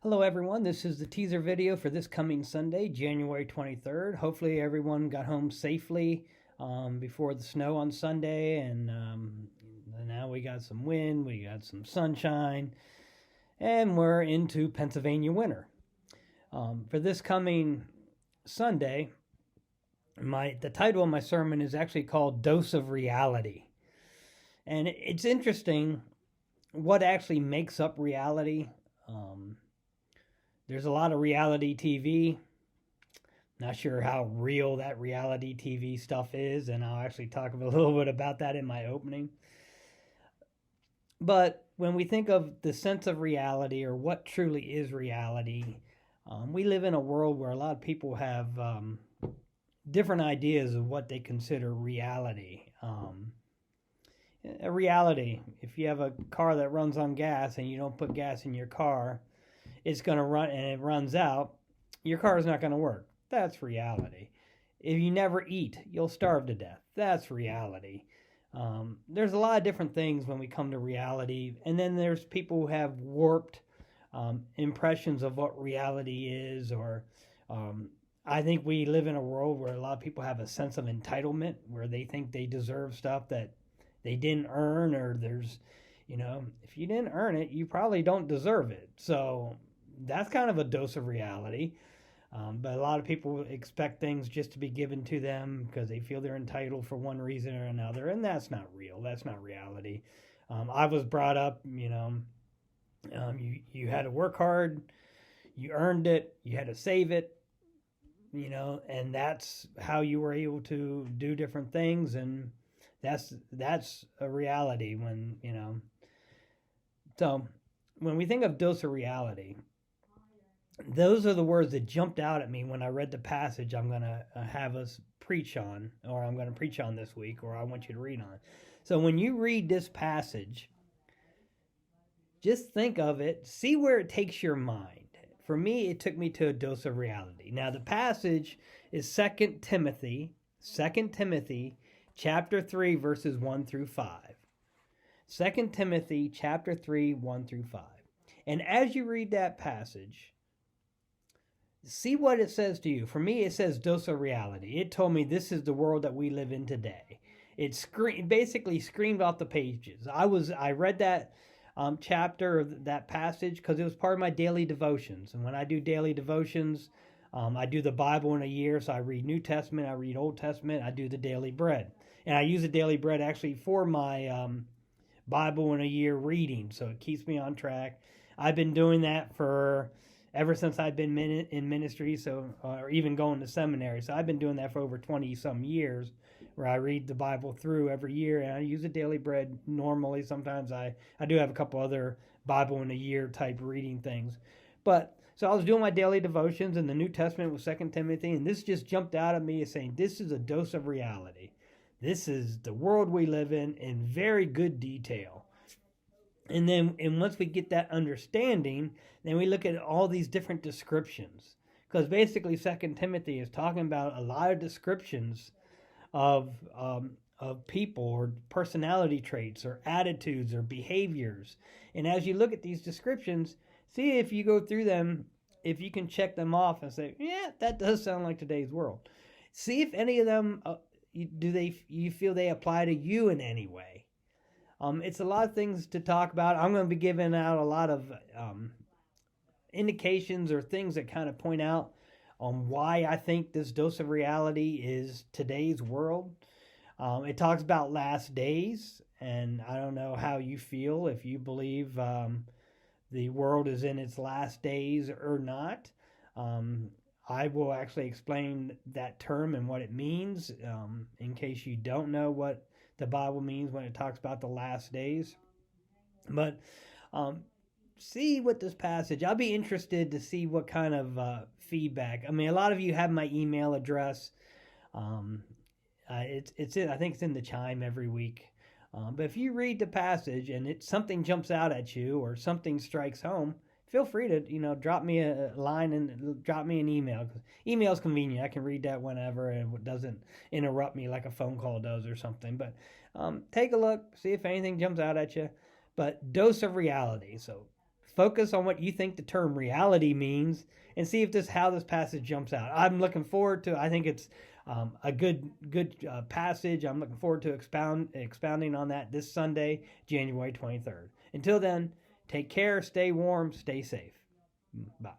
Hello everyone, this is the teaser video for this coming Sunday, January 23rd. Hopefully everyone got home safely before the snow on Sunday, and now we got some wind, we got some sunshine, and we're into Pennsylvania winter. For this coming Sunday, the title of my sermon is actually called Dose of Reality. And it's interesting what actually makes up reality. There's a lot of reality TV. Not sure how real that reality TV stuff is, and I'll actually talk a little bit about that in my opening. But when we think of the sense of reality or what truly is reality, we live in a world where a lot of people have different ideas of what they consider reality. A reality, if you have a car that runs on gas and you don't put gas in your car, it's going to run and it runs out, your car is not going to work. That's reality. If you never eat, you'll starve to death. That's reality. There's a lot of different things when we come to reality. And then there's people who have warped impressions of what reality is. Or I think we live in a world where a lot of people have a sense of entitlement, where they think they deserve stuff that they didn't earn, or if you didn't earn it, you probably don't deserve it. So that's kind of a dose of reality. But a lot of people expect things just to be given to them because they feel they're entitled for one reason or another, and that's not real. That's not reality. I was brought up, you had to work hard, you earned it, you had to save it, and that's how you were able to do different things, and that's a reality So when we think of dose of reality, those are the words that jumped out at me when I read the passage I'm going to have us preach on, or I'm going to preach on this week, or I want you to read on. So when you read this passage, just think of it, see where it takes your mind. For me, it took me to a dose of reality. Now, the passage is 2 Timothy chapter 3, verses 1 through 5. 2 Timothy chapter 3, 1 through 5. And as you read that passage, see what it says to you. For me, it says dose of reality. It told me this is the world that we live in today. It basically screamed off the pages. I read that chapter of that passage because it was part of my daily devotions. And when I do daily devotions, I do the Bible in a year. So I read New Testament, I read Old Testament, I do the daily bread. And I use the daily bread actually for my Bible in a year reading. So it keeps me on track. I've been doing that ever since I've been in ministry, or even going to seminary. So I've been doing that for over 20 some years, where I read the Bible through every year, and I use a daily bread normally. Sometimes I do have a couple other Bible in a year type reading things. So I was doing my daily devotions, and the New Testament was 2 Timothy, and this just jumped out at me as saying, this is a dose of reality. This is the world we live in very good detail. And once we get that understanding, then we look at all these different descriptions. Because basically 2 Timothy is talking about a lot of descriptions of people, or personality traits, or attitudes, or behaviors. And as you look at these descriptions, see if you go through them, if you can check them off and say, yeah, that does sound like today's world. See if any of them, you feel they apply to you in any way. It's a lot of things to talk about. I'm going to be giving out a lot of indications or things that kind of point out on why I think this dose of reality is today's world. It talks about last days, and I don't know how you feel, if you believe the world is in its last days or not. I will actually explain that term and what it means, in case you don't know what the Bible means when it talks about the last days. But see what this passage, I'll be interested to see what kind of feedback. I mean, a lot of you have my email address. I think it's in the Chime every week. But if you read the passage and something jumps out at you, or something strikes home, feel free to drop me a line and drop me an email. Email is convenient. I can read that whenever, and it doesn't interrupt me like a phone call does or something. But take a look, see if anything jumps out at you. But dose of reality. So Focus on what you think the term reality means and see if how this passage jumps out. I'm looking forward to. I think it's a good passage. I'm looking forward to expounding on that this Sunday, January 23rd. Until then, take care, stay warm, stay safe. Bye.